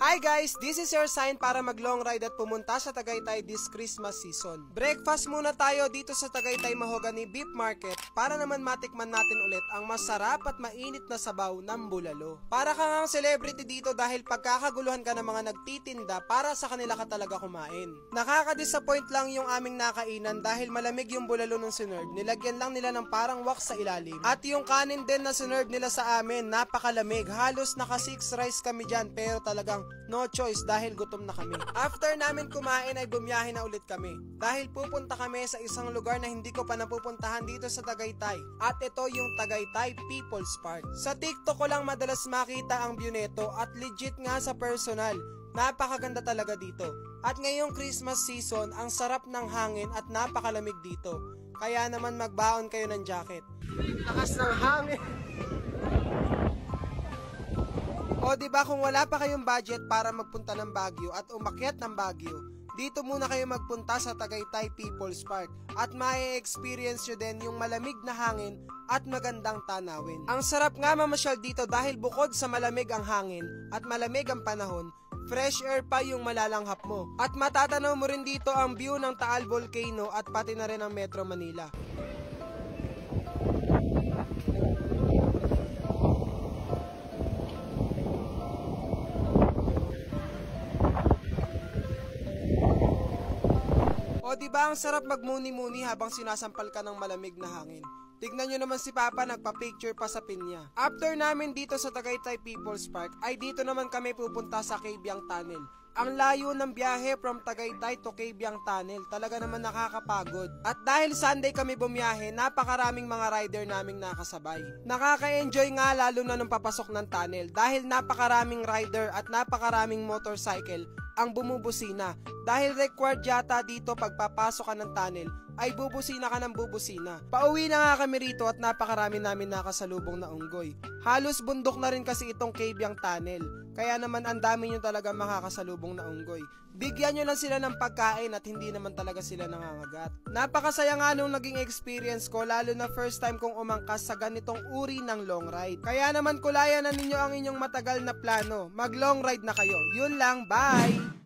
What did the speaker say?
Hi guys! This is your sign para mag long ride at pumunta sa Tagaytay this Christmas season. Breakfast muna tayo dito sa Tagaytay Mahogany Beef Market para naman matikman natin ulit ang masarap at mainit na sabaw ng bulalo. Para kang ang celebrity dito dahil pagkakaguluhan ka ng mga nagtitinda para sa kanila ka talaga kumain. Nakaka-disappoint lang yung aming nakainan dahil malamig yung bulalo nung sinerve. Nilagyan lang nila ng parang wax sa ilalim. At yung kanin din na sinerve nila sa amin, napakalamig. Halos naka 6 rice kami dyan pero talagang no choice dahil gutom na kami. After namin kumain ay bumiyahe na ulit kami. Dahil pupunta kami sa isang lugar na hindi ko pa napupuntahan dito sa Tagaytay. At ito yung Tagaytay People's Park. Sa TikTok ko lang madalas makita ang view nito at legit nga sa personal. Napakaganda talaga dito. At ngayong Christmas season, ang sarap ng hangin at napakalamig dito. Kaya naman magbaon kayo ng jacket. Lakas ng hangin! O diba kung wala pa kayong budget para magpunta ng Baguio at umakyat ng Baguio, dito muna kayo magpunta sa Tagaytay People's Park at ma-experience nyo din yung malamig na hangin at magandang tanawin. Ang sarap nga mamasyal dito dahil bukod sa malamig ang hangin at malamig ang panahon, fresh air pa yung malalanghap mo. At matatanaw mo rin dito ang view ng Taal Volcano at pati na rin ang Metro Manila. O diba ang sarap magmuni-muni habang sinasampal ka ng malamig na hangin. Tignan nyo naman si Papa nagpa-picture pa sa pinya. After namin dito sa Tagaytay People's Park ay dito naman kami pupunta sa Cabiang Tunnel. Ang layo ng biyahe from Tagaytay to Cabiang Tunnel, talaga naman nakakapagod. At dahil Sunday kami bumiyahe, napakaraming mga rider naming nakasabay. Nakaka-enjoy nga lalo na nung papasok ng tunnel dahil napakaraming rider at napakaraming motorcycle ang bumubusina. Dahil required yata dito pagpapasok ka ng tunnel ay bubusina ka ng bubusina. Pauwi na nga kami rito at napakarami namin nakasalubong na unggoy. Halos bundok na rin kasi itong Cabiang Tunnel. Kaya naman ang dami nyo talaga makakasalubong na unggoy. Bigyan nyo lang sila ng pagkain at hindi naman talaga sila nangangagat. Napakasaya nga nung naging experience ko lalo na first time kong umangkas sa ganitong uri ng long ride. Kaya naman kulayan na ninyo ang inyong matagal na plano. Mag long ride na kayo. Yun lang, bye!